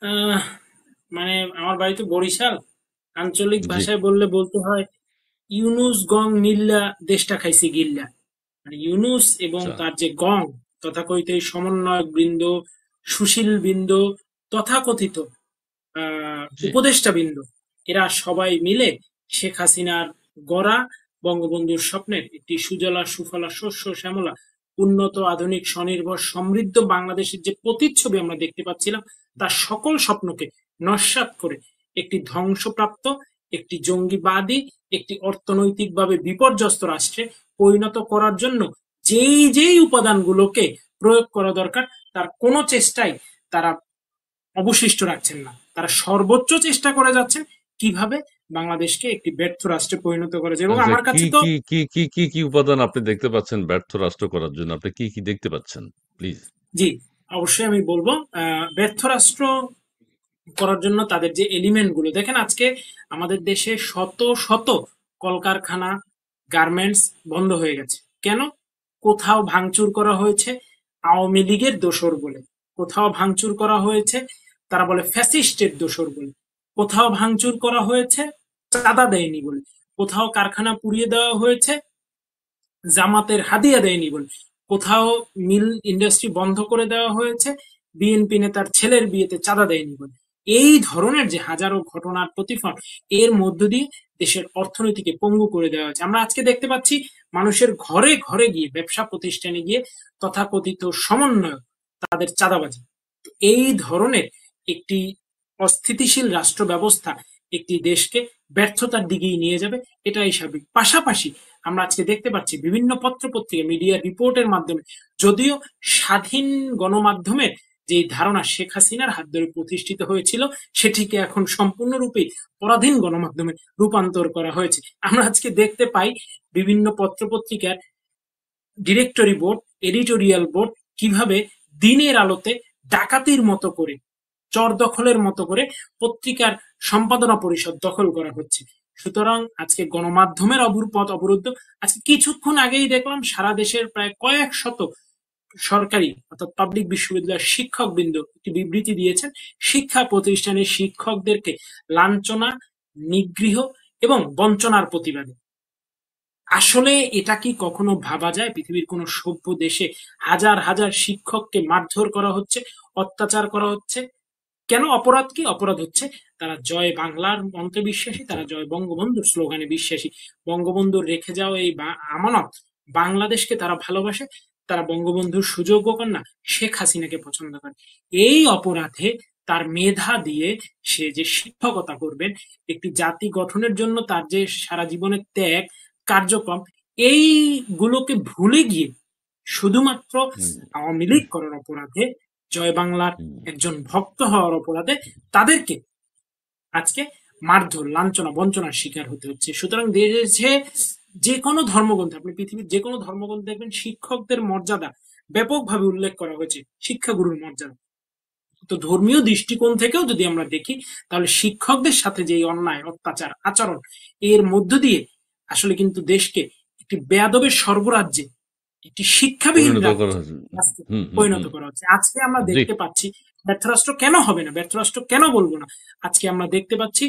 আহ, মানে আমার বাড়ি তো বরিশাল। আঞ্চলিক জি। ভাষায় বললে বলতে হয় ইউনুস গং নিল্লা দেশটা খাইছে গিল্লা। মানে ইউনুস এবং আচ্ছা। তার যে গং তথাকথিত এই সমন্বয়ক বৃন্দ, সুশীল বৃন্দ, তথাকথিত জি। উপদেষ্টা বৃন্দ, এরা সবাই মিলে শেখ হাসিনার গড়া বঙ্গবন্ধুর স্বপ্নের একটি সুজলা সুফলা শস্য শ্যামলা উন্নত আধুনিক স্বনির্ভর সমৃদ্ধ বাংলাদেশের যে প্রতিচ্ছবি আমরা দেখতে পাচ্ছিলাম, তার সকল স্বপ্নকে নস্যাৎ করে একটি ধ্বংসপ্রাপ্ত, একটি জঙ্গিবাদী, একটি অর্থনৈতিকভাবে বিপর্যস্ত রাষ্ট্রে পরিণত করার জন্য যেই যেই উপাদানগুলোকে প্রয়োগ করা দরকার, তার কোনো চেষ্টাই তারা অবশিষ্ট রাখছেন না। তারা সর্বোচ্চ চেষ্টা করে যাচ্ছেন কিভাবে বাংলাদেশকে একটি ব্যর্থ রাষ্ট্রে পরিণত করা যায়। এবং আচ্ছা, আমার কি কাছে তো কি কি কি কি কি উপাদান আপনি দেখতে পাচ্ছেন ব্যর্থ রাষ্ট্র করার জন্য? আপনি কি কি দেখতে পাচ্ছেন, প্লিজ? জি, অবশ্যই আমি বলবো ব্যর্থ রাষ্ট্র করার জন্য তাদের যে এলিমেন্ট গুলো দেখেন, আজকে আমাদের দেশে শত শত কলকারখানা, গার্মেন্টস বন্ধ হয়ে গেছে। কেন? কোথাও ভাঙচুর করা হয়েছে আওয়ামী লীগের দোসর বলে, কোথাও ভাঙচুর করা হয়েছে তারা বলে ফ্যাসিস্টের দোসর বলে, কোথাও ভাঙচুর করা হয়েছে চাঁদা দেয়নি বলে, কোথাও কারখানা পুড়িয়ে দেওয়া হয়েছে জামাতের হাদিয়া দেয়নি বলে, কোথাও মিল ইন্ডাস্ট্রি বন্ধ করে দেওয়া হয়েছে বিএনপি নেতার ছেলের বিয়েতে চাঁদা দেয়নি বলে। এই ধরনের যে হাজারো ঘটনার প্রতিফলন, এর মধ্য দিয়ে দেশের অর্থনীতিকে পঙ্গু করে দেওয়া হয়েছে। আমরা আজকে দেখতে পাচ্ছি মানুষের ঘরে ঘরে গিয়ে, ব্যবসা প্রতিষ্ঠানে গিয়ে তথাকথিত সমন্বয়ক তাদের চাঁদাবাজি। এই ধরনের একটি অস্থিতিশীল রাষ্ট্র ব্যবস্থা একটি দেশকে ব্যর্থতার দিকেই নিয়ে যাবে, এটাই স্বাভাবিক। পাশাপাশি আমরা আজকে দেখতে পাচ্ছি বিভিন্ন পত্রপত্রিকা মিডিয়া রিপোর্টের মাধ্যমে, যদিও স্বাধীন গণমাধ্যমের যে ধারণা শেখ হাসিনার হাত ধরে প্রতিষ্ঠিত হয়েছিল, সেটিকে এখন সম্পূর্ণরূপে পরাধীন গণমাধ্যমে রূপান্তর করা হয়েছে। আমরা আজকে দেখতে পাই বিভিন্ন পত্রপত্রিকার ডিরেক্টরি বোর্ড, এডিটোরিয়াল বোর্ড কিভাবে দিনের আলোতে ডাকাতির মতো করে, চর দখলের মতো করে পত্রিকার সম্পাদনা পরিষদ দখল করা হচ্ছে। সুতরাং আজকে গণমাধ্যমের পথ অবরুদ্ধ। আজকে কিছুক্ষণ আগেই দেখলাম সারা দেশের প্রায় কয়েক শত সরকারি অর্থাৎ পাবলিক বিশ্ববিদ্যালয়ের শিক্ষকবৃন্দ একটি বিবৃতি দিয়েছেন শিক্ষা প্রতিষ্ঠানের শিক্ষকদেরকে লাঞ্ছনা, নিগৃহ এবং বঞ্চনার প্রতিবাদে। আসলে এটা কি কখনো ভাবা যায় পৃথিবীর কোনো সভ্য দেশে হাজার হাজার শিক্ষককে মারধর করা হচ্ছে, অত্যাচার করা হচ্ছে? কেন? অপরাধ কি? অপরাধ হচ্ছে তারা জয় বাংলার মন্ত্রে বিশ্বাসী, আচ্ছা। তারা জয় বঙ্গবন্ধুর স্লোগানে বিশ্বাসী। বঙ্গবন্ধুর রেখে যাওয়া এই আমানত বাংলাদেশকে তারা ভালোবাসে, তারা বঙ্গবন্ধুর সুযোগ্য কন্যা শেখ হাসিনাকে পছন্দ করে। এই অপরাধে তার মেধা দিয়ে সে যে শিক্ষকতা করবেন, একটি জাতি গঠনের জন্য তার যে সারা জীবনের ত্যাগ কার্যক্রম, এইগুলোকে ভুলে গিয়ে শুধুমাত্র হুম, আওয়ামী লীগ করার অপরাধে, জয় বাংলার হুম। একজন ভক্ত হওয়ার অপরাধে তাদেরকে আজকে মারধর, লাঞ্ছনা, বঞ্চনার শিকার হতে হচ্ছে। সুতরাং দেশে যে কোনো ধর্মগ্রন্থে, আপনি পৃথিবীর যে কোনো ধর্মগ্রন্থে দেখবেন শিক্ষকদের মর্যাদা ব্যাপকভাবে উল্লেখ করা হয়েছে, শিক্ষাগুরুর মর্যাদা। তো ধর্মীয় দৃষ্টিকোণ থেকেও যদি আমরা দেখি, তাহলে শিক্ষকদের সাথে যে অন্যায় অত্যাচার আচরণ, এর মধ্য দিয়ে আসলে কিন্তু দেশকে একটি বেয়াদবের স্বর্গরাজ্যে, একটি শিক্ষাবিহীন পরিণত করা রাজ্যে হয়েছে। রাষ্ট্রে হুম, হুম, পরিণত হুম। করা হচ্ছে। আজকে আমরা জি। দেখতে পাচ্ছি ব্যর্থরাষ্ট্র কেন হবে না, ব্যর্থরাষ্ট্র কেন বলবো না, আজকে আমরা দেখতে পাচ্ছি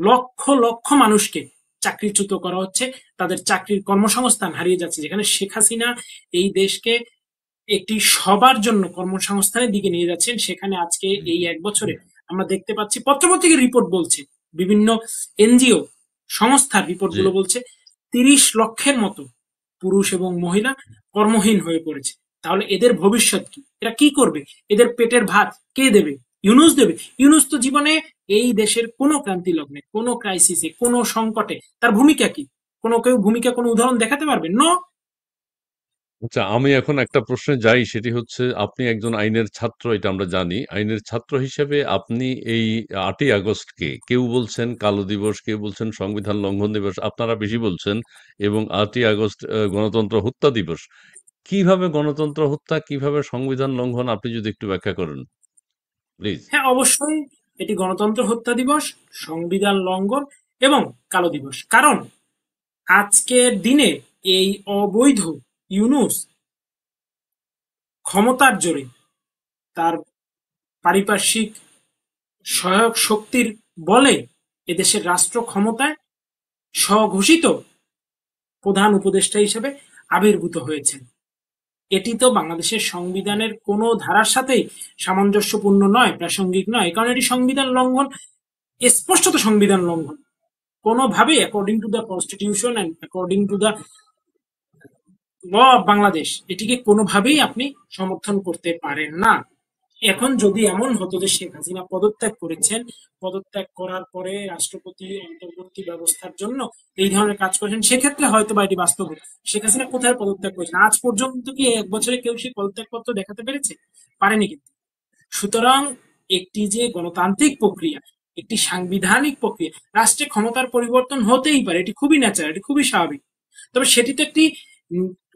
লক্ষ লক্ষ মানুষকে চাকরিচ্যুত করা হচ্ছে, তাদের চাকরির কর্মসংস্থান হারিয়ে যাচ্ছে। যেখানে শেখ হাসিনা এই দেশকে একটি সবার জন্য কর্মসংস্থানের দিকে নিয়ে যাচ্ছেন, সেখানে আজকে এই এক বছরে আমরা দেখতে পাচ্ছি পত্রপত্রিকার রিপোর্ট বলছে, বিভিন্ন এনজিও সংস্থার রিপোর্ট জি। গুলো বলছে 30 লক্ষের মতো পুরুষ এবং মহিলা কর্মহীন হয়ে পড়েছে। তাহলে এদের ভবিষ্যৎ কি? এরা কি করবে? এদের পেটের ভাত কে দেবে? ইউনুস দেবে? ইউনুস তো জীবনে এই দেশের কোনো ক্রান্তি লগ্নে, কোনো ক্রাইসিসে, কোনো সংকটে তার ভূমিকা কি? কোনো কেউ ভূমিকা, কোনো উদাহরণ দেখাতে পারবে? নো। আচ্ছা, আমি এখন একটা প্রশ্নে যাই, সেটি হচ্ছে আপনি একজন আইনের ছাত্র, এটা আমরা জানি। আইনের ছাত্র হিসেবে আপনি এই ৮ই আগস্টকে কেউ বলছেন কালো দিবস, কেউ বলছেন সংবিধান লঙ্ঘন দিবস, আপনারা বেশি বলছেন, এবং ৮ই আগস্ট গণতন্ত্র হত্যা দিবস। কিভাবে গণতন্ত্র হত্যা, কিভাবে সংবিধান লঙ্ঘন, আপনি যদি একটু ব্যাখ্যা করেন, প্লিজ। হ্যাঁ, অবশ্যই এটি গণতন্ত্র হত্যা দিবস, সংবিধান লঙ্ঘন এবং কালো দিবস। কারণ আজকের দিনে এই অবৈধ ইউনুস ক্ষমতার জোরে তার পারিপার্শ্বিক সহায়ক শক্তির বলে এদেশের রাষ্ট্র ক্ষমতায় স্বঘোষিত প্রধান উপদেষ্টা হিসেবে আবির্ভূত হয়েছেন। এটি তো বাংলাদেশের সংবিধানের কোনো ধারার সাথেই সামঞ্জস্যপূর্ণ নয়, প্রাসঙ্গিক নয়, কারণ এটি সংবিধান লঙ্ঘন, স্পষ্টত সংবিধান লঙ্ঘন। কোনোভাবেই according to the constitution and according to the law of Bangladesh এটিকে কোনোভাবেই আপনি সমর্থন করতে পারেন না। এখন যদি এমন হতো যে শেখ হাসিনা পদত্যাগ করেছেন, পদত্যাগ করার পরে রাষ্ট্রপতি অন্তর্বর্তী ব্যবস্থার জন্য এই ধরনের কাজ করেছেন, সেক্ষেত্রে হয়তো বা এটি বাস্তব হতো। শেখ হাসিনা কোথায় পদত্যাগ করেছেন? আজ পর্যন্ত কি এক বছরে কেউ সেই পদত্যাগপত্র দেখাতে পেরেছে? পারেনি কিন্তু। সুতরাং একটি যে গণতান্ত্রিক প্রক্রিয়া, একটি সাংবিধানিক প্রক্রিয়া, রাষ্ট্রে ক্ষমতার পরিবর্তন হতেই পারে, এটি খুবই ন্যাচারাল, এটি খুবই স্বাভাবিক। তবে সেটি তো একটি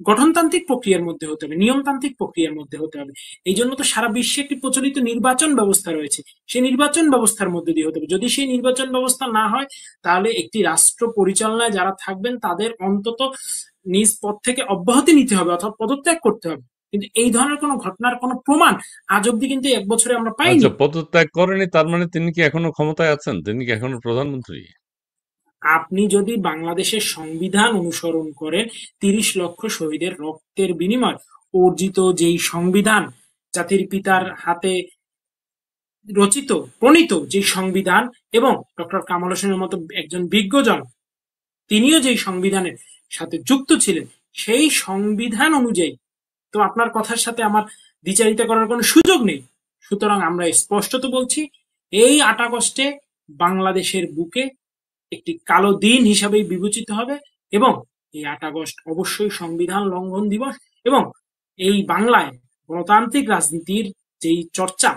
গঠনতান্ত্রিক প্রক্রিয়ার মধ্যে হতে হবে, নিয়মতান্ত্রিক প্রক্রিয়ার মধ্যে হতে হবে। এই জন্য তো সারা বিশ্বে একটি প্রচলিত নির্বাচন ব্যবস্থা রয়েছে, সেই নির্বাচন ব্যবস্থার মধ্যে দিয়ে হতে হবে। যদি সেই নির্বাচন ব্যবস্থা না হয়, তাহলে একটি রাষ্ট্র পরিচালনায় যারা থাকবেন তাদের অন্তত নিজ পদ থেকে অব্যাহতি নিতে হবে অথবা পদত্যাগ করতে হবে। কিন্তু এই ধরনের কোনো ঘটনার কোনো প্রমাণ আজ অব্দি কিন্তু এক বছরে আমরা পাইনি। আচ্ছা, পদত্যাগ করেনি তার মানে তিনি কি এখনো ক্ষমতায় আছেন? তিনি কি এখনো প্রধানমন্ত্রী? আপনি যদি বাংলাদেশের সংবিধান অনুসরণ করেন, ৩০ লক্ষ শহীদের রক্তের বিনিময় অর্জিত যেই সংবিধান, জাতির পিতার হাতে রচিত প্রণীত যে সংবিধান, এবং ডক্টর কামাল হোসেনের মতো একজন বিজ্ঞজন তিনিও যেই সংবিধানের সাথে যুক্ত ছিলেন, সেই সংবিধান অনুযায়ী তো আপনার কথার সাথে আমার দ্বিচারিতা করার কোনো সুযোগ নেই। সুতরাং আমরা স্পষ্টত বলছি, এই ৮ আগস্টে বাংলাদেশের বুকে একটি কালো দিন হিসাবেই বিবেচিত হবে, এবং এই ৮ আগস্ট অবশ্যই সংবিধান লঙ্ঘন দিবস। এবং এই বাংলায় গণতান্ত্রিক রাজনীতির যেই চর্চা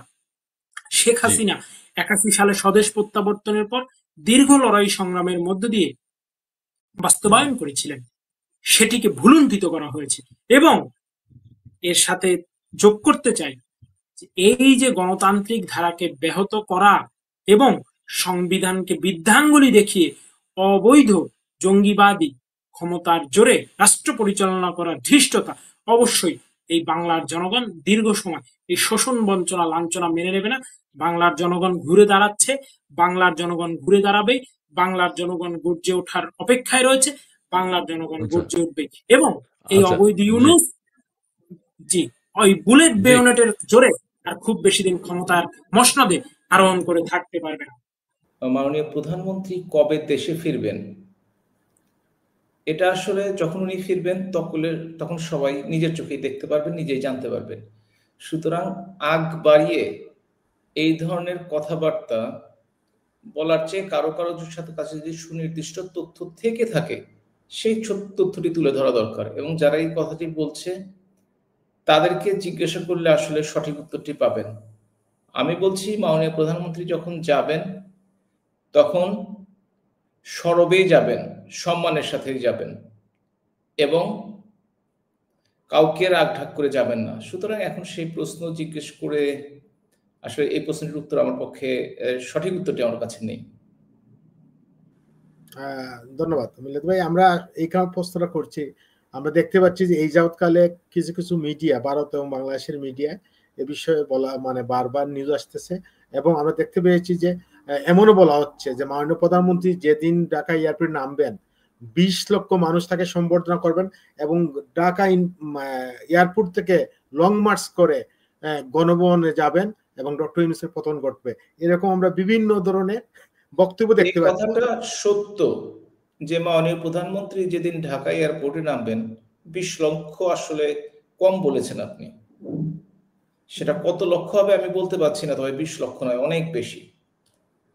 শেখ জি, হাসিনা ৮১ সালে স্বদেশ প্রত্যাবর্তনের পর দীর্ঘ লড়াই সংগ্রামের মধ্য দিয়ে বাস্তবায়ন করেছিলেন, সেটিকে ভুলুণ্ঠিত করা হয়েছে। এবং এর সাথে যোগ করতে চাই, এই যে গণতান্ত্রিক ধারাকে ব্যাহত করা এবং সংবিধানকে বৃদ্ধাঙ্গুলি দেখিয়ে অবৈধ জঙ্গিবাদী ক্ষমতার জোরে রাষ্ট্র পরিচালনা করার ধৃষ্টতা, অবশ্যই এই বাংলার জনগণ দীর্ঘ সময় এই শোষণ বঞ্চনা লাঞ্ছনা মেনে নেবে না। বাংলার জনগণ ঘুরে দাঁড়াচ্ছে, বাংলার জনগণ ঘুরে দাঁড়াবে, বাংলার জনগণ গর্জে ওঠার অপেক্ষায় রয়েছে, বাংলার জনগণ আচ্ছা, গর্জে উঠবে। এবং এই আচ্ছা, অবৈধ জি, ইউনুস, জি, ওই বুলেট জি। বেয়োনেটের জোরে আর খুব বেশি দিন ক্ষমতার মসনদে আরোহণ করে থাকতে পারবে না। মাননীয় প্রধানমন্ত্রী কবে দেশে ফিরবেন, এটা আসলে যখন উনি ফিরবেন তখন সবাই নিজের চোখেই দেখতে পারবেন, নিজেই জানতে পারবেন। সুতরাং আগ বাড়িয়ে এই ধরনের কথাবার্তা বলার চেয়ে কারো সাথে কাছে যদি সুনির্দিষ্ট তথ্য থেকে থাকে, সেই তথ্যটি তুলে ধরা দরকার। এবং যারা এই কথাটি বলছে তাদেরকে জিজ্ঞাসা করলে আসলে সঠিক উত্তরটি পাবেন। আমি বলছি, মাননীয় প্রধানমন্ত্রী যখন যাবেন তখন সরবেই যাবেন, সম্মানের সাথেই যাবেন, এবং কাউকে রাগঢাক করে যাবেন না। সুতরাং এখন সেই প্রশ্ন জিজ্ঞেস করে আসলে এই প্রশ্নটির উত্তর আমার পক্ষে, সঠিক উত্তরটি আমার কাছে নেই। ধন্যবাদ মিলাদ ভাই। আমরা এই কারণে প্রশ্নটা করছি, আমরা দেখতে পাচ্ছি যে এই যাবৎকালে কিছু কিছু মিডিয়া, ভারত এবং বাংলাদেশের মিডিয়া এ বিষয়ে বলা মানে বারবার নিউজ আসতেছে, এবং আমরা দেখতে পেয়েছি যে এমনও বলা হচ্ছে যে মাননীয় প্রধানমন্ত্রী যেদিন ঢাকা এয়ারপোর্টে নামবেন ২০ লক্ষ মানুষ তাকে সম্বর্ধনা করবেন, এবং ঢাকা এয়ারপোর্ট থেকে লং মার্চ করে গণভবনে যাবেন এবং ডক্টর ইউনূসের পতন ঘটবে। এরকম আমরা বিভিন্ন ধরনের বক্তব্য এই দেখতে পাচ্ছি। কথাটা সত্য যে মাননীয় প্রধানমন্ত্রী যেদিন ঢাকা এয়ারপোর্টে নামবেন ২০ লক্ষ আসলে কম বলেছেন আপনি। সেটা কত লক্ষ হবে আমি বলতে পারছি না, তবে ২০ লক্ষ নয়, অনেক বেশি।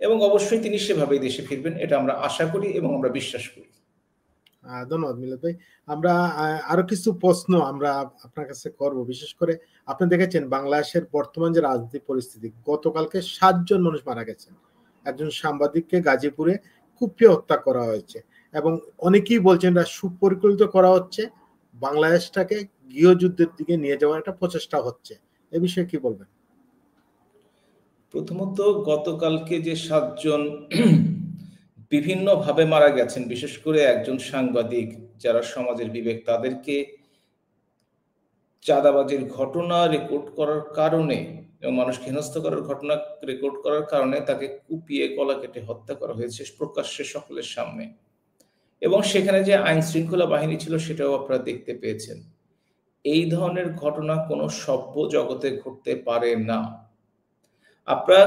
এবং অবশ্যই তিনি সেভাবেই দেশে ফিরবেন, এটা আমরা আশা করি এবং আমরা বিশ্বাস করি। ধন্যবাদ মিলাদ ভাই। আমরা আরো কিছু প্রশ্ন আমরা আপনার কাছে করব। বিশেষ করে আপনি দেখেছেন বাংলাদেশের বর্তমান যে রাজনৈতিক পরিস্থিতি, গতকালকে ৭ জন মানুষ মারা গেছেন। একজন সাংবাদিককে গাজীপুরে কুপিয়ে হত্যা করা হয়েছে, এবং অনেকেই বলছেন এটা সুপরিকল্পিত করা হচ্ছে, বাংলাদেশটাকে গৃহযুদ্ধের দিকে নিয়ে যাওয়ার একটা প্রচেষ্টা হচ্ছে। এ বিষয়ে কি বলবেন? প্রথমত, গতকালকে যে ৭ জন বিভিন্নভাবে মারা গেছেন, বিশেষ করে একজন সাংবাদিক, যারা সমাজের বিবেক, তাদেরকে চাঁদাবাজির ঘটনা রেকর্ড করার কারণে এবং মানুষকে হেনস্থা করার ঘটনা রেকর্ড করার কারণে তাকে কুপিয়ে গলা কেটে হত্যা করা হয়েছে প্রকাশ্যে সকলের সামনে। এবং সেখানে যে আইন শৃঙ্খলা বাহিনী ছিল সেটাও আপনারা দেখতে পেয়েছেন। এই ধরনের ঘটনা কোনো সভ্য জগতে ঘটতে পারে না। আপনারা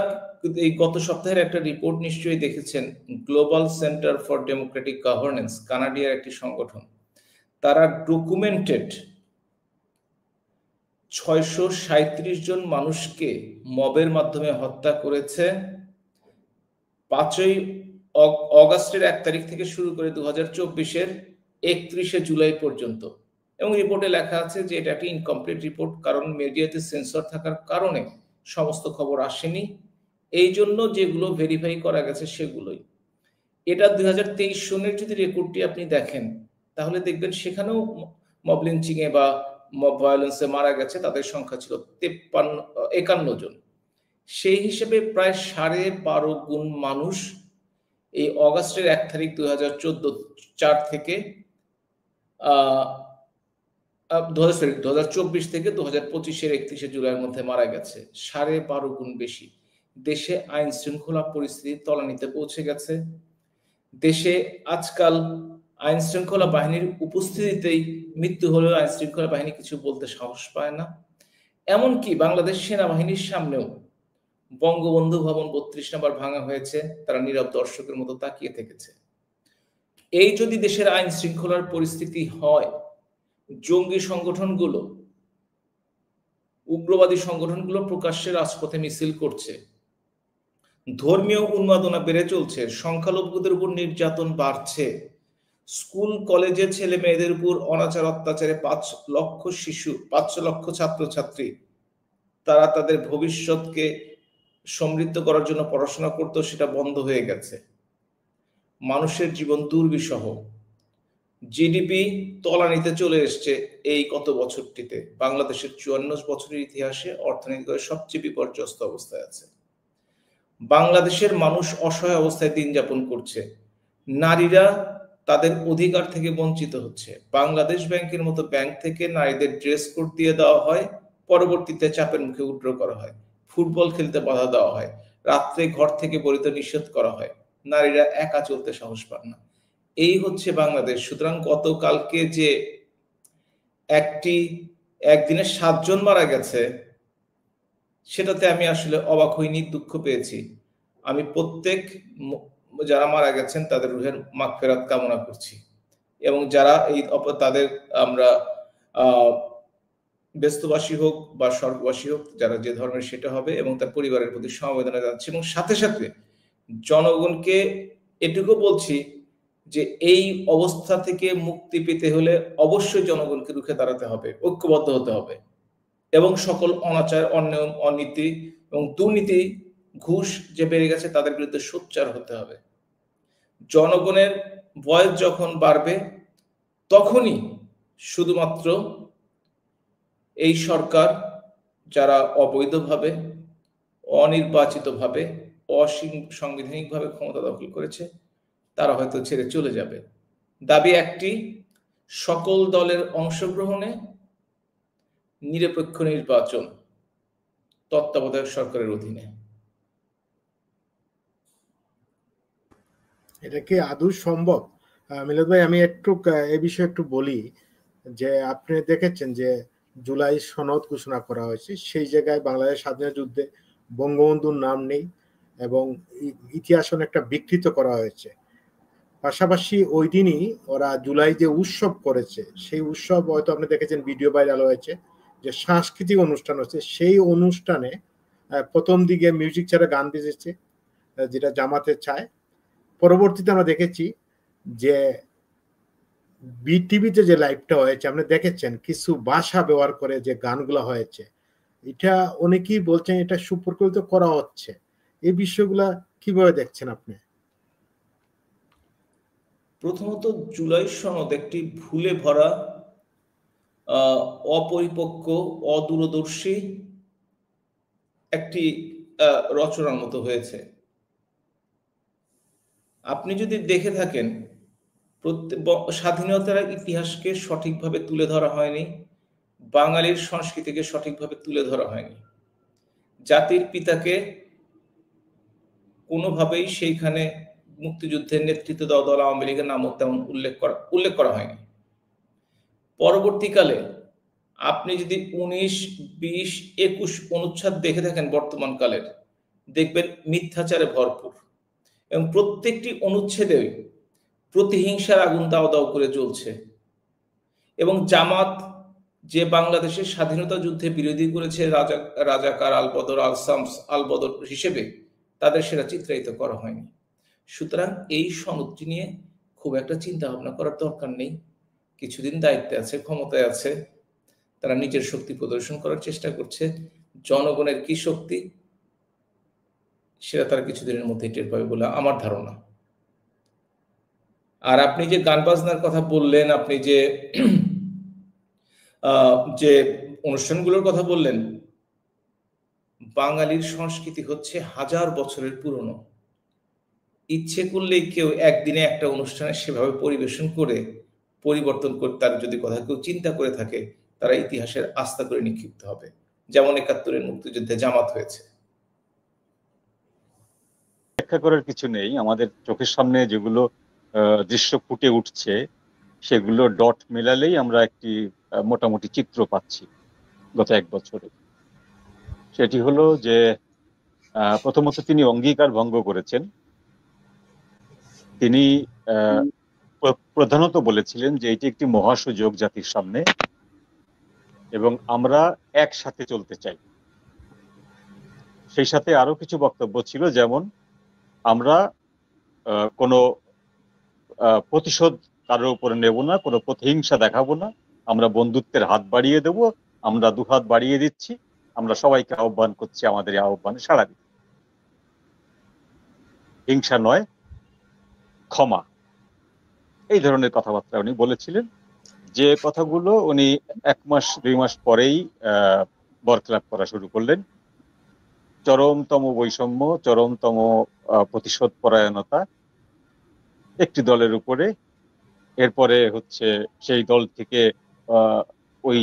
এই গত সপ্তাহের একটা রিপোর্ট নিশ্চয়ই দেখেছেন, global centre for democratic governance, কানাডিয়ার একটি সংগঠন, তারা ডকুমেন্টেড 637 জন মানুষকে মবের মাধ্যমে হত্যা করেছে 5ই অগাস্টের 1 তারিখ থেকে শুরু করে 2024-এর 31শে জুলাই পর্যন্ত। এবং রিপোর্টে লেখা আছে যে এটা একটি ইনকমপ্লিট রিপোর্ট, কারণ মিডিয়াতে সেন্সর থাকার কারণে সমস্ত খবর আসেনি, এই জন্য যেগুলো ভেরিফাই করা গেছে সেগুলোই। এটা 2023 সনের যদি রেকর্ডটি আপনি দেখেন তাহলে দেখবেন সেখানেও মব লিঞ্চিং এ বা মব ভায়োলেন্সে মারা গেছে তাদের সংখ্যা ছিল 51 জন। সেই হিসেবে প্রায় 12.5 গুণ মানুষ এই অগাস্টের 1 তারিখ 2024 থেকে 2024 থেকে 2025-এর 31শে জুলাইয়ের মধ্যে মারা গেছে। 12.5 গুণ বেশি। দেশে আইন শৃঙ্খলা পরিস্থিতি তলানিতে পৌঁছে গেছে। দেশে আজকাল আইন শৃঙ্খলা বাহিনীর উপস্থিতিতেই মৃত্যু হলেও আইন শৃঙ্খলা বাহিনী কিছু বলতে সাহস পায় না। এমনকি বাংলাদেশ সেনাবাহিনীর সামনেও বঙ্গবন্ধু ভবন 32 নম্বর ভাঙা হয়েছে, তারা নীরব দর্শকের মতো তাকিয়ে থেকেছে। এই যদি দেশের আইন শৃঙ্খলার পরিস্থিতি হয়, জঙ্গি সংগঠনগুলো, উগ্রবাদী সংগঠনগুলো প্রকাশ্যে রাজপথে মিছিল করছে, ধর্মীয় উন্মাদনা বেড়ে চলছে, সংখ্যালঘুদের উপর নির্যাতন বাড়ছে, স্কুল কলেজে ছেলে মেয়েদের উপর অনাচার অত্যাচারে 5 লক্ষ ছাত্রছাত্রী তারা তাদের ভবিষ্যৎকে সমৃদ্ধ করার জন্য পড়াশোনা করতো, সেটা বন্ধ হয়ে গেছে। মানুষের জীবন দুর্বিষহ, জিডিপি তলানিতে চলে এসছে এই কত বছরটিতে। বাংলাদেশের 54 বছরের ইতিহাসে অর্থনৈতিকভাবে সবচেয়ে বিপর্যস্ত অবস্থায় আছে। বাংলাদেশের মানুষ অসহায় অবস্থায় দিন যাপন করছে, নারীরা তাদের অধিকার থেকে বঞ্চিত হচ্ছে। বাংলাদেশ ব্যাংকের মতো ব্যাংক থেকে নারীদের ড্রেস কোড দিয়ে দেওয়া হয়, পরবর্তীতে চাপের মুখে উইথড্র করা হয়। ফুটবল খেলতে বাধা দেওয়া হয়, রাত্রে ঘর থেকে বেরোতে নিষেধ করা হয়, নারীরা একা চলতে সাহস পান না। এই হচ্ছে বাংলাদেশ। সুতরাং গতকালকে যে একদিনে 7 জন মারা গেছে, সেটাতে আমি আসলে অবাক হইনি, দুঃখ পেয়েছি। আমি প্রত্যেক যারা মারা গেছেন তাদের রুহের মাগফিরাত কামনা করছি, এবং যারা তাদের আমরা ব্যস্তবাসী হোক বা স্বর্গবাসী হোক, যারা যে ধর্মের সেটা হবে, এবং তার পরিবারের প্রতি সমবেদনা জানাচ্ছি। এবং সাথে সাথে জনগণকে এটুকু বলছি যে এই অবস্থা থেকে মুক্তি পেতে হলে অবশ্যই জনগণকে রুখে দাঁড়াতে হবে, ঐক্যবদ্ধ হতে হবে, এবং সকল অনাচার, অনিয়ম, অনীতি এবং দুর্নীতি, ঘুষ যে বেড়ে গেছে তাদের বিরুদ্ধে সোচ্চার হতে হবে। জনগণের বয়স যখন বাড়বে তখনই শুধুমাত্র এই সরকার, যারা অবৈধভাবে, অনির্বাচিতভাবে, অসাংবিধানিকভাবে ক্ষমতা দখল করেছে, তারা হয়তো ছেড়ে চলে যাবে। দাবি একটি, সকল দলের অংশগ্রহণে নিরপেক্ষ নির্বাচন তত্ত্বাবধায়ক সরকারের অধীনে। এটা কি আদৌ সম্ভব? মিলাদ ভাই, আমি একটু এই বিষয়ে একটু বলি যে আপনি দেখেছেন যে জুলাই সনদ ঘোষণা করা হয়েছে, সেই জায়গায় বাংলাদেশ স্বাধীনতা যুদ্ধে বঙ্গবন্ধুর নাম নেই এবং ইতিহাস অনেকটা বিকৃত করা হয়েছে। পাশাপাশি ওই দিনই ওরা জুলাই যে উৎসব করেছে, সেই উৎসব হয়তো আপনি দেখেছেন, ভিডিও ভাইরাল হয়েছে, যে সাংস্কৃতিক অনুষ্ঠান হচ্ছে, সেই অনুষ্ঠানে প্রথম দিকে মিউজিক ছাড়া গান বেজেছে, যেটা জামাতে চায়। পরবর্তীতে আমরা দেখেছি যে বিটিভিতে যে লাইভটা হয়েছে, আপনি দেখেছেন কিছু ভাষা ব্যবহার করে যে গানগুলো হয়েছে, এটা অনেকেই বলছেন এটা সুপরিকল্পিত করা হচ্ছে। এই বিষয়গুলা কিভাবে দেখছেন আপনি? প্রথমত, জুলাই সনদ একটি ভুলে ভরা, অপরিপক্ক, অদূরদর্শী একটি রচনার মতো হয়েছে। আপনি যদি দেখে থাকেন, স্বাধীনতার ইতিহাসকে সঠিকভাবে তুলে ধরা হয়নি, বাঙালির সংস্কৃতিকে সঠিকভাবে তুলে ধরা হয়নি। জাতির পিতাকে কোনোভাবেই সেইখানে মুক্তিযুদ্ধের নেতৃত্ব দেওয়া দল আওয়ামী লীগের নামও তেমন উল্লেখ করা হয়নি। পরবর্তীকালে আপনি যদি 19, 20, 21 অনুচ্ছেদ দেখে থাকেন বর্তমান কালের, দেখবেন মিথ্যাচারে ভরপুর এবং প্রত্যেকটি অনুচ্ছেদে প্রতিহিংসার আগুন দাও দাও করে জ্বলছে। এবং জামাত যে বাংলাদেশের স্বাধীনতা যুদ্ধে বিরোধী করেছে রাজাকার আলবদর আল শামস আলবদর হিসেবে, তাদের সেটা চিত্রায়িত করা হয়নি। সুতরাং এই সনদটি নিয়ে খুব একটা চিন্তা ভাবনা করার দরকার নেই। কিছুদিন দায়িত্বে আছে, ক্ষমতায় আছে, তারা নিজের শক্তি প্রদর্শন করার চেষ্টা করছে। জনগণের কি শক্তি সেটা তারা কিছুদিনের মধ্যে টের পাবে বলে আমার ধারণা। আর আপনি যে গান বাজনার কথা বললেন, আপনি যে যে অনুষ্ঠানগুলোর কথা বললেন, বাঙালির সংস্কৃতি হচ্ছে 1000 বছরের পুরনো। ইচ্ছে করলেই কেউ একদিনে একটা অনুষ্ঠানে সেভাবে পরিবেশন করে পরিবর্তন করে তার যদি কথা কেউ চিন্তা করে থাকে, তারা ইতিহাসের আস্থা করে নিক্ষিপ্ত হবে, যেমন 71-এর মুক্তিযুদ্ধে জামাত হয়েছে। ব্যাখ্যা করার কিছু নেই, আমাদের চোখের সামনে যেগুলো দৃশ্য ফুটে উঠছে সেগুলো ডট মেলালেই আমরা একটি মোটামুটি চিত্র পাচ্ছি গত 1 বছরে। সেটি হলো যে প্রথমত তিনি অঙ্গীকার ভঙ্গ করেছেন। তিনি প্রধানত বলেছিলেন যে এটি একটি মহাসুযোগ জাতির সামনে এবং আমরা একসাথে চলতে চাই। সেই সাথে আরো কিছু বক্তব্য ছিল, যেমন আমরা কোনো প্রতিশোধ কারোর উপরে নেব না, কোনো প্রতিহিংসা দেখাবো না, আমরা বন্ধুত্বের হাত বাড়িয়ে দেব, আমরা 2 হাত বাড়িয়ে দিচ্ছি, আমরা সবাইকে আহ্বান করছি আমাদের এই আহ্বানে সাড়া দিতে। হিংসা নয়, ক্ষমা, এই ধরনের কথাবার্তা উনি বলেছিলেন। যে কথাগুলো উনি 1 মাস 2 মাস পরেই বরখেলাপ করা শুরু করলেন। চরমতম বৈষম্য, চরমতম প্রতিশোধ পরায়ণতা একটি দলের উপরে। এরপরে হচ্ছে সেই দল থেকে ওই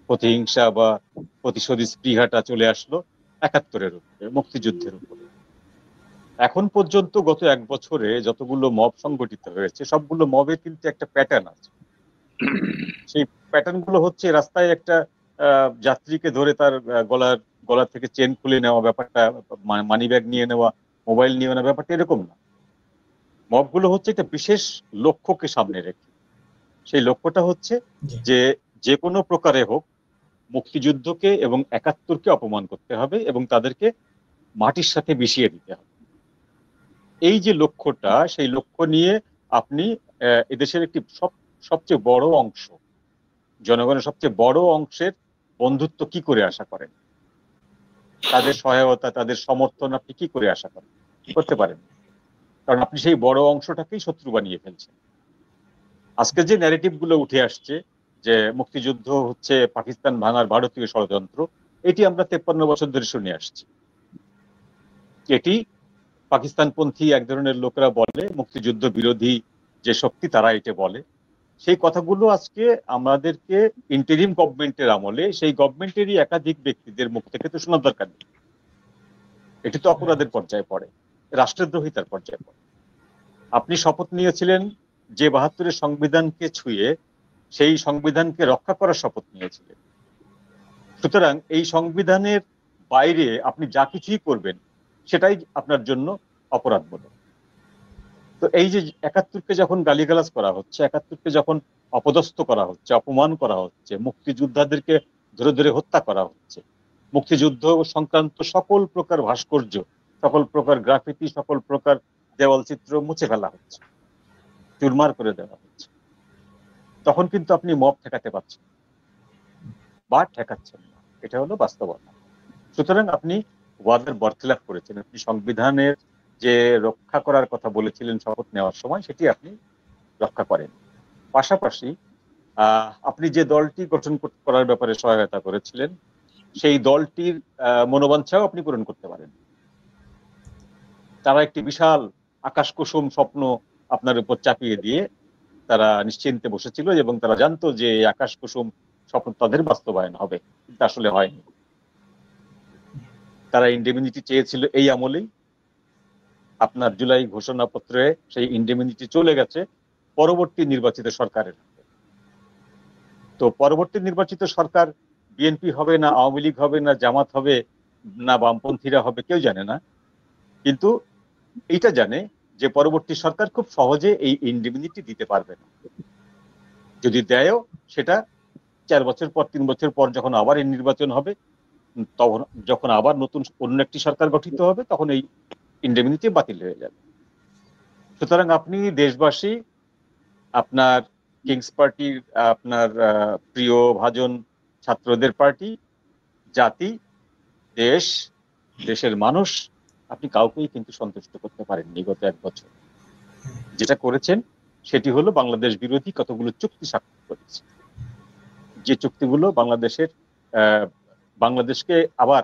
প্রতিহিংসা বা প্রতিশোধী স্পৃহাটা চলে আসলো 71-এর উপরে, মুক্তিযুদ্ধের উপরে। এখন পর্যন্ত গত 1 বছরে যতগুলো মব সংগঠিত হয়েছে, সবগুলো মবের কিন্তু একটা প্যাটার্ন আছে। সেই প্যাটার্ন গুলো হচ্ছে রাস্তায় একটা যাত্রীকে ধরে তার গলা থেকে চেন খুলে নেওয়া ব্যাপারটা, মানি ব্যাগ নিয়ে নেওয়া, মোবাইল নিয়ে নেওয়া ব্যাপারটা এরকম না। মবগুলো হচ্ছে একটা বিশেষ লক্ষ্যকে সামনে রেখে, সেই লক্ষ্যটা হচ্ছে যে কোনো প্রকারে হোক মুক্তিযুদ্ধকে এবং 71-কে অপমান করতে হবে এবং তাদেরকে মাটির সাথে মিশিয়ে দিতে হবে। এই যে লক্ষ্যটা, সেই লক্ষ্য নিয়ে আপনি এদেশের একটি সবচেয়ে বড় অংশ, জনগণের সবচেয়ে বড় অংশের বন্ধুত্ব কি করে আশা করেন, তাদের সহায়তা, তাদের সমর্থন আপনি কি করে আশা করেন? করতে পারেন, কারণ আপনি সেই বড় অংশটাকেই শত্রু বানিয়ে ফেলছেন। আজকে যে ন্যারেটিভ গুলো উঠে আসছে যে মুক্তিযুদ্ধ হচ্ছে পাকিস্তান ভাঙার ভারতীয় ষড়যন্ত্র, এটি আমরা 53 বছর ধরে শুনে আসছি। এটি পাকিস্তানপন্থী এক ধরনের লোকেরা বলে, মুক্তিযুদ্ধ বিরোধী যে শক্তি তারা এটা বলে। সেই কথাগুলো আজকে আমাদেরকে ইন্টারিম গভর্নমেন্টের আমলে সেই গভর্নমেন্টেরই একাধিক ব্যক্তিদের মুখ থেকে তো শোনার দরকার নেই। এটি তো অপরাধের পর্যায়ে পড়ে, রাষ্ট্রদ্রোহিতার পর্যায়ে পড়ে। আপনি শপথ নিয়েছিলেন যে 72-এর সংবিধানকে ছুঁয়ে সেই সংবিধানকে রক্ষা করার শপথ নিয়েছিলেন। সুতরাং এই সংবিধানের বাইরে আপনি যা কিছুই করবেন সেটাই আপনার জন্য অপরাধ বলে। তো এই যে 71-কে যখন গালিগালাজ করা হচ্ছে, 71-কে যখন অপদস্থ করা হচ্ছে, অপমান করা হচ্ছে, মুক্তিযোদ্ধাদেরকে ধরে ধরে হত্যা করা হচ্ছে, মুক্তিযুদ্ধ সংক্রান্ত সকল প্রকার ভাস্কর্য, সকল প্রকার গ্রাফিতি, সকল প্রকার দেওয়াল চিত্র মুছে ফেলা হচ্ছে, চুরমার করে দেওয়া হচ্ছে, তখন কিন্তু আপনি মব ঠেকাতে পারছেন বা ঠেকাচ্ছেন না। এটা হলো বাস্তবতা। সুতরাং আপনি ওয়াদার বরখেলাপ করেছেন। আপনি সংবিধানের যে রক্ষা করার কথা বলেছিলেন শপথ নেওয়ার সময়, সেটি আপনি রক্ষা করেন। পাশাপাশি আপনি যে দলটি গঠন করার ব্যাপারে সহায়তা করেছিলেন, সেই দলটির মনোবাঞ্ছাও আপনি পূরণ করতে পারেন। তারা একটি বিশাল আকাশ কুসুম স্বপ্ন আপনার উপর চাপিয়ে দিয়ে তারা নিশ্চিন্তে বসেছিল এবং তারা জানতো যে আকাশ কুসুম স্বপ্ন তাদের বাস্তবায়ন হবে, কিন্তু আসলে হয়নি। তারা ইন্ডেমিনিটি চেয়েছিল এই আমলেই। আপনার জুলাই ঘোষণাপত্রে সেই ইন্ডেমিনিটি চলে গেছে পরবর্তী নির্বাচিত সরকারের। তো পরবর্তী নির্বাচিত সরকার বিএনপি হবে না আওয়ামী লীগ হবে না জামাত হবে না বামপন্থীরা হবে কেউ জানে না, কিন্তু এইটা জানে যে পরবর্তী সরকার খুব সহজে এই ইন্ডেমিনিটি দিতে পারবে না। যদি দেয়ও সেটা 4 বছর পর 3 বছর পর যখন আবার এই নির্বাচন হবে, তখন যখন আবার নতুন অন্য একটি সরকার গঠিত হবে তখন এই ইন্ডেমিনিটি বাতিল হয়ে যাবে। সুতরাং আপনি দেশবাসী, আপনার কিংস পার্টির আপনার প্রিয় ভাজন ছাত্রদের পার্টি, জাতি, দেশ, দেশের মানুষ, আপনি কাউকেই কিন্তু সন্তুষ্ট করতে পারেননি গত 1 বছর। যেটা করেছেন সেটি হলো বাংলাদেশ বিরোধী কতগুলো চুক্তি স্বাক্ষর করেছে, যে চুক্তিগুলো বাংলাদেশকে আবার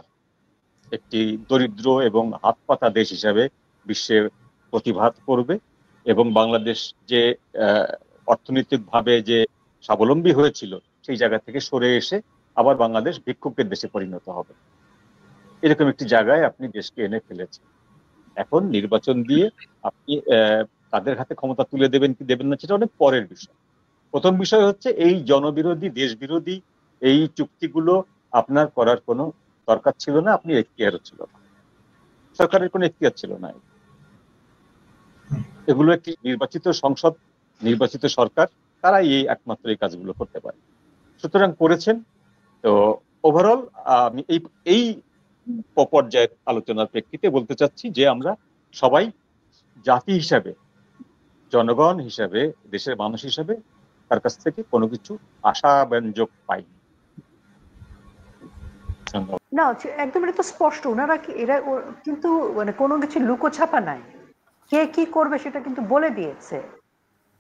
একটি দরিদ্র এবং হাত পাতা দেশ হিসাবে বিশ্বের প্রতিভাত করবে এবং বাংলাদেশ যে অর্থনৈতিকভাবে যে স্বাবলম্বী হয়েছিল সেই জায়গা থেকে সরে এসে আবার বাংলাদেশ ভিক্ষুকের দেশে পরিণত হবে, এরকম একটি জায়গায় আপনি দেশকে এনে ফেলেছেন। এখন নির্বাচন দিয়ে আপনি তাদের হাতে ক্ষমতা তুলে দেবেন কি দেবেন না সেটা অনেক পরের বিষয়। প্রথম বিষয় হচ্ছে এই জনবিরোধী দেশ বিরোধী এই চুক্তিগুলো আপনার করার কোনো দরকার ছিল না, আপনি এখতিয়ারও ছিল না, সরকারের কোনো এখতিয়ার ছিল না। এগুলো একটি নির্বাচিত সংসদ, নির্বাচিত সরকার, তারাই এই একমাত্র এই কাজগুলো করতে পারে। সুতরাং করেছেন। তো ওভারঅল আমি এই পর্যায়ের আলোচনার প্রেক্ষিতে বলতে চাচ্ছি যে আমরা সবাই জাতি হিসাবে, জনগণ হিসাবে, দেশের মানুষ হিসাবে তার কাছ থেকে কোনো কিছু আশাব্যঞ্জক পাইনি। না একদম, এটা তো স্পষ্ট। ওনারা এরা কিন্তু মানে কোনো কিছু লুকোছাপা নাই, কে কি করবে সেটা কিন্তু বলে দিয়েছে।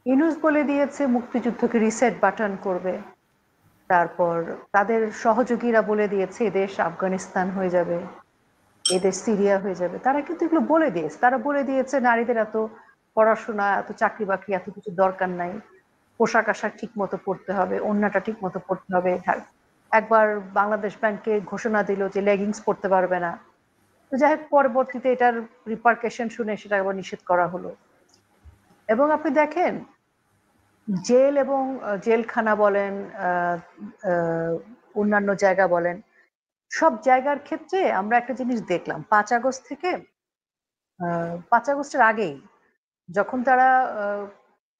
ইউনূস বলে দিয়েছে মুক্তিযুদ্ধকে রিসেট বাটন করবে, তারপর তাদের সহযোগীরা বলে দিয়েছে এদেশ আফগানিস্তান হয়ে যাবে, এদেশ সিরিয়া হয়ে যাবে। তারা কিন্তু এগুলো বলে দিয়েছে। তারা বলে দিয়েছে নারীদের এত পড়াশোনা, এত চাকরি বাকরি, এত কিছু দরকার নাই, পোশাক আশাক ঠিক মতো পড়তে হবে, ওড়নাটা ঠিক মতো পড়তে হবে। একবার বাংলাদেশ ব্যাংকে ঘোষণা দিল যে লেগিংস পড়তে পারবে না, তো যাই হোক পরবর্তীতে এটার রিপারকেশন শুনে সেটা আবার নিষেধ করা হলো। এবং আপনি দেখেন জেল এবং জেলখানা বলেন, অন্যান্য জায়গা বলেন, সব জায়গার ক্ষেত্রে আমরা একটা জিনিস দেখলাম 5 আগস্ট থেকে 5 আগস্টের আগেই যখন তারা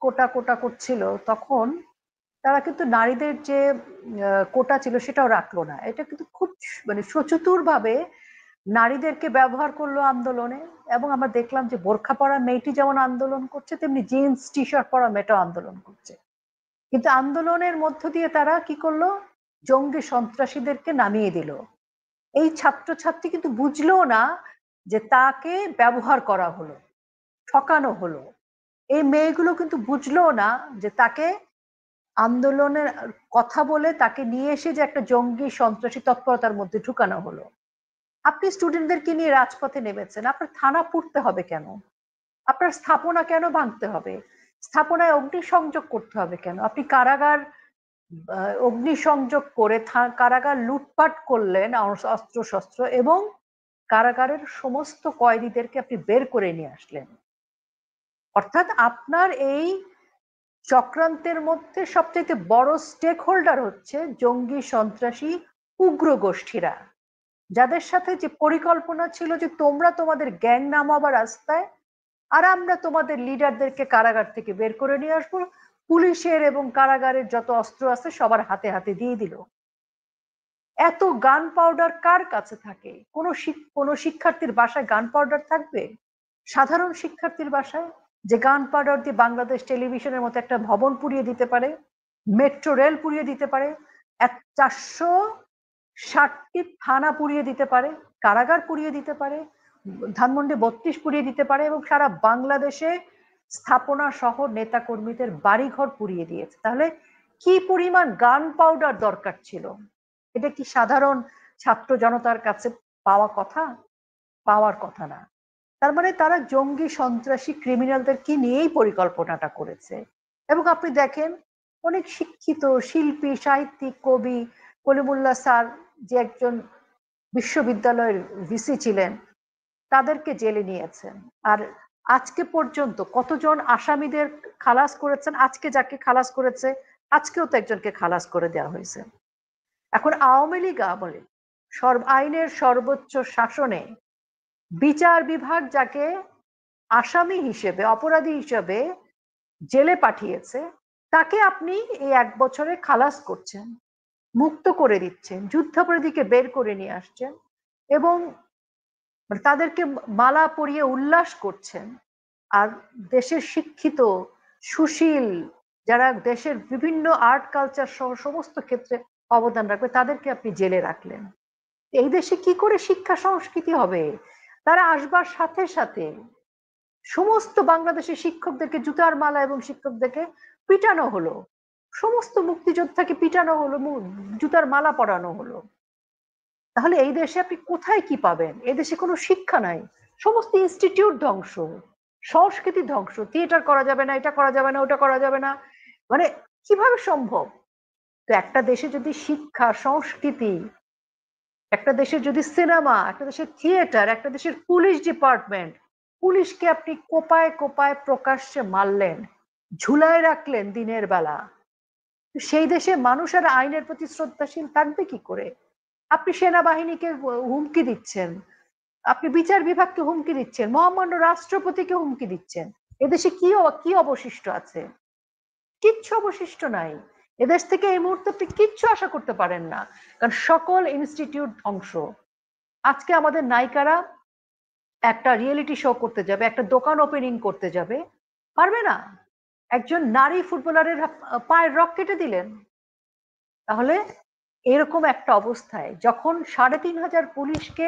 কোটা কোটা করছিল, তখন তারা কিন্তু নারীদের যে কোটা ছিল সেটাও রাখলো না। এটা কিন্তু খুব মানে সচতুর ভাবে নারীদেরকে ব্যবহার করলো আন্দোলনে। এবং আমরা দেখলাম যে বোরখা পরা মেয়েটি যেমন আন্দোলন করছে, তেমনি জিন্স টি শার্ট পরা মেয়েটাও আন্দোলন করছে। কিন্তু আন্দোলনের মধ্য দিয়ে তারা কি করলো, জঙ্গি সন্ত্রাসীদেরকে নামিয়ে দিল। এই ছাত্রছাত্রী কিন্তু বুঝলো না যে তাকে ব্যবহার করা হলো, ঠকানো হলো। এই মেয়েগুলো কিন্তু বুঝলো না যে তাকে আন্দোলনের কথা বলে তাকে নিয়ে এসে যে একটা জঙ্গি সন্ত্রাসী তৎপরতার মধ্যে ঢুকানো হলো। আপনি স্টুডেন্টদেরকে নিয়ে রাজপথে নেমেছেন, আপনার থানা পুড়তে হবে কেন? আপনার স্থাপনা কেন ভাঙতে হবে? স্থাপনায় অগ্নিসংযোগ করতে হবে কেন? আপনি কারাগার অগ্নিসংযোগ করে কারাগার লুটপাট করলেন অস্ত্র শস্ত্র, এবং কারাগারের সমস্ত কয়েদিদেরকে আপনি বের করে নিয়ে আসলেন। অর্থাৎ আপনার এই চক্রান্তের মধ্যে সবচেয়ে বড় স্টেক হোল্ডার হচ্ছে জঙ্গি সন্ত্রাসী উগ্র গোষ্ঠীরা, যাদের সাথে যে পরিকল্পনা ছিল যে তোমরা তোমাদের গ্যাং নামাবা রাস্তায়, আর আমরা তোমাদের লিডারদেরকে কারাগার থেকে বের করে নিয়ে আসবো। পুলিশের এবং কারাগারের যত অস্ত্র আছে সবার হাতে হাতে দিয়ে দিল। এত গান পাউডার কার কাছে থাকে? কোনো শিক্ষার্থীর বাসায় গান পাউডার থাকবে? সাধারণ শিক্ষার্থীর বাসায় যে গান পাউডার দিয়ে বাংলাদেশ টেলিভিশনের মতো একটা ভবন পুড়িয়ে দিতে পারে, মেট্রো রেল পুড়িয়ে দিতে পারে, 460টি থানা পুড়িয়ে দিতে পারে, কারাগার পুড়িয়ে দিতে পারে, ধানমন্ডি 32 পুড়িয়ে দিতে পারে, এবং সারা বাংলাদেশে স্থাপনা সহ নেতা কর্মীদের বাড়িঘর পুড়িয়ে দিয়েছে। তাহলে কি পরিমাণ গান পাউডার দরকার ছিল? এটা কি সাধারণ ছাত্র জনতার কাছে পাওয়ার কথা না। তার মানে তারা জঙ্গি সন্ত্রাসী ক্রিমিনালদেরকে নিয়েই পরিকল্পনাটা করেছে। এবং আপনি দেখেন অনেক শিক্ষিত শিল্পী, সাহিত্যিক, কবি কলিমুল্লাহ স্যার যে একজন বিশ্ববিদ্যালয়ের ভিসি ছিলেন, তাদেরকে জেলে নিয়েছেন। আর আজকে পর্যন্ত কতজন আসামিদের খালাস করেছেন, আজকে যাকে খালাস করেছে আজকেও তো একজনকে খালাস করে দেওয়া হয়েছে। এখন আওয়ামী লীগ আমলে আইনের সর্বোচ্চ শাসনে বিচার বিভাগ যাকে আসামি হিসেবে, অপরাধী হিসেবে জেলে পাঠিয়েছে, তাকে আপনি এই 1 বছরে খালাস করছেন, মুক্ত করে দিচ্ছেন, যুদ্ধাপরাধীকে বের করে নিয়ে আসছেন এবং তাদেরকে মালা পরিয়ে উল্লাস করছেন। আর দেশের শিক্ষিত, সুশীল, যারা দেশের বিভিন্ন আর্ট কালচার সহ সমস্ত ক্ষেত্রে অবদান রাখবে, তাদেরকে আপনি জেলে রাখলেন। এই দেশে কি করে শিক্ষা সংস্কৃতি হবে? তারা আসবার সাথে সাথে সমস্ত বাংলাদেশের শিক্ষকদেরকে জুতার মালা এবং শিক্ষকদেরকে পিটানো হলো, সমস্ত মুক্তিযোদ্ধাকে পিটানো হলো, জুতার মালা পরানো হলো। তাহলে এই দেশে আপনি কোথায় কি পাবেন? এই দেশে কোনো শিক্ষা নাই, সমস্ত ইনস্টিটিউট ধ্বংস, সংস্কৃতি ধ্বংস, থিয়েটার করা যাবে না, এটা করা যাবে না, ওটা করা যাবে না, মানে কিভাবে সম্ভব? তো একটা দেশে যদি শিক্ষা, সংস্কৃতি, একটা দেশের যদি সিনেমা, একটা দেশের থিয়েটার, একটা দেশের পুলিশ ডিপার্টমেন্ট, পুলিশকে আপনি কোপায় কোপায় প্রকাশ্যে মারলেন, ঝুলায় রাখলেন দিনের বেলা, সেই দেশে মানুষ আর আইনের প্রতি শ্রদ্ধাশীল থাকবে কি করে? আপনি সেনাবাহিনীকে হুমকি দিচ্ছেন, আপনি বিচার বিভাগকে হুমকি দিচ্ছেন, মহামান্য রাষ্ট্রপতিকে হুমকি দিচ্ছেন। এদেশে কি অবশিষ্ট আছে? কিচ্ছু অবশিষ্ট নাই। এদেশ থেকে এই মুহূর্তে আপনি কিচ্ছু আশা করতে পারেন না, কারণ সকল ইনস্টিটিউট ধ্বংস। আজকে আমাদের নায়িকারা একটা রিয়েলিটি শো করতে যাবে, একটা দোকান ওপেনিং করতে যাবে, পারবে না। একজন নারী ফুটবলারের পায়ের রক কেটে দিলেন। তাহলে এরকম একটা অবস্থায় যখন ৩৫০০ পুলিশকে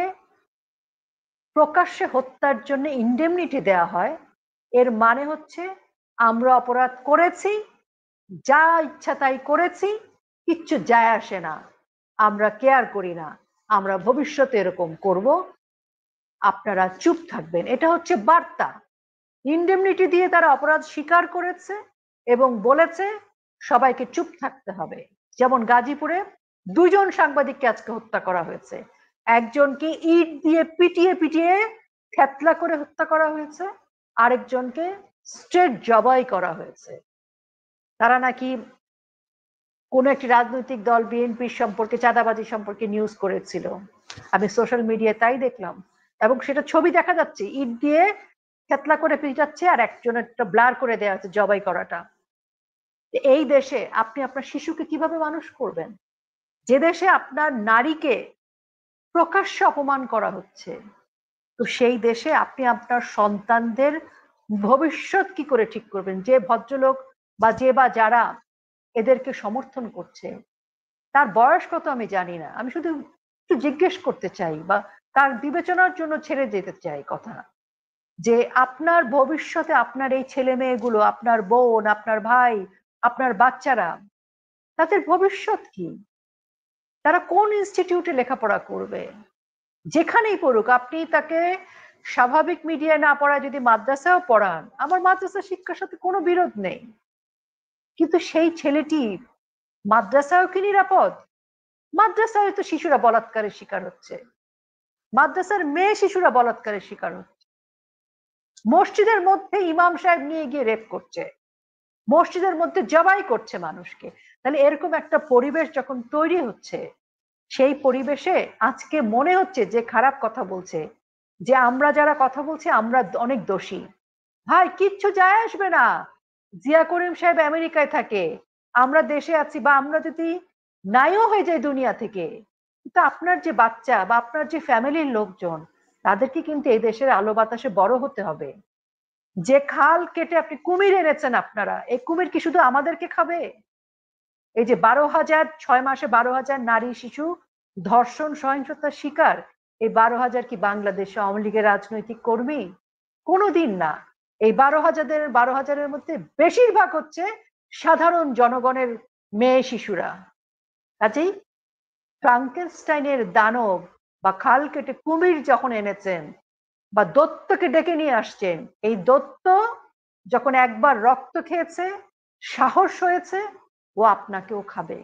প্রকাশ্যে হত্যার জন্য ইন্ডেমনিটি দেয়া হয়, এর মানে হচ্ছে আমরা অপরাধ করেছি, যা ইচ্ছা তাই করেছি, কিচ্ছু যায় আসে না, আমরা কেয়ার করি না, আমরা ভবিষ্যতে এরকম করব, আপনারা চুপ থাকবেন। এটা হচ্ছে বার্তা। ইন্ডেমনিটি দিয়ে তারা অপরাধ স্বীকার করেছে এবং বলেছে সবাইকে চুপ থাকতে হবে। যেমন গাজীপুরে 2 জন সাংবাদিককে আজকে হত্যা করা হয়েছে, একজনকে ইট দিয়ে পিটিয়ে পিটিয়ে থেতলা করে হত্যা করা হয়েছে, আরেকজনকে স্ট্রেট জবাই করা হয়েছে। তারা নাকি কোন একটি রাজনৈতিক দল বিএনপি সম্পর্কে, চাঁদাবাজি সম্পর্কে নিউজ করেছিল। আমি সোশ্যাল মিডিয়ায় তাই দেখলাম এবং সেটা ছবি দেখা যাচ্ছে, ইট দিয়ে থেতলা করে পিটাচ্ছে আর একজনের ব্লার করে দেওয়া হচ্ছে জবাই করাটা। এই দেশে আপনি আপনার শিশুকে কিভাবে মানুষ করবেন? যে দেশে আপনার নারীকে প্রকাশ্যে অপমান করা হচ্ছে, তো সেই দেশে আপনি আপনার সন্তানদের ভবিষ্যৎ কি করে ঠিক করবেন? যে ভদ্রলোক বা যারা এদেরকে সমর্থন করছে, তার বয়স কত আমি জানি না, আমি শুধু একটু জিজ্ঞেস করতে চাই বা তার বিবেচনার জন্য ছেড়ে যেতে চাই কথা, যে আপনার ভবিষ্যতে আপনার এই ছেলে মেয়েগুলো, আপনার বোন, আপনার ভাই, আপনার বাচ্চারা, তাদের ভবিষ্যৎ কি? তারা কোন ইনস্টিটিউটে লেখাপড়া করবে? যেখানেই পড়ুক, আপনি তাকে স্বাভাবিক মিডিয়ায় না পড়ায় যদি মাদ্রাসাও পড়ান, আমার মাদ্রাসা শিক্ষার সাথে কোনো বিরোধ নেই, কিন্তু সেই ছেলেটি মাদ্রাসাও কি নিরাপদ? মাদ্রাসায় তো শিশুরা বলাৎকারের শিকার হচ্ছে, মাদ্রাসার মেয়ে শিশুরা বলাৎকারের শিকার হচ্ছে, মসজিদের মধ্যে ইমাম সাহেব নিয়ে গিয়ে রেপ করছে, মসজিদের মধ্যে জবাই করছে মানুষকে। তাহলে এরকম একটা পরিবেশ যখন তৈরি হচ্ছে, সেই পরিবেশে আজকে মনে হচ্ছে যে খারাপ কথা বলছে, যে আমরা যারা কথা বলছি আমরা অনেক দোষী। ভাই, কিচ্ছু যায় আসবে না। জিয়া করিম সাহেব আমেরিকায় থাকে, আমরা দেশে আছি, বা আমরা যদি নাইও হয়ে যাই দুনিয়া থেকে, কিন্তু আপনার যে বাচ্চা বা আপনার যে ফ্যামিলির লোকজন, তাদেরকে কিন্তু এই দেশের আলো বাতাসে বড় হতে হবে। যে খাল কেটে আপনি কুমির এনেছেন, আপনারা এই কুমির কি শুধু আমাদেরকে খাবে? এই যে 12,000, 6 মাসে 12,000 নারী শিশু ধর্ষণ সহিংসতার শিকার, এই 12,000 কি বাংলাদেশে আওয়ামী লীগের রাজনৈতিক কর্মী? কোনোদিন না। এই 12,000-এর মধ্যে বেশিরভাগ হচ্ছে সাধারণ জনগণের মেয়ে শিশুরা। কাজেই ফ্রাঙ্কেনস্টাইনের দানব বা খাল কেটে কুমির যখন এনেছেন বা দত্তকে ডেকে নিয়ে আসছেন, এই দত্ত যখন একবার রক্ত খেয়েছে, সাহস হয়েছে, ও আপনাকেও খাবে।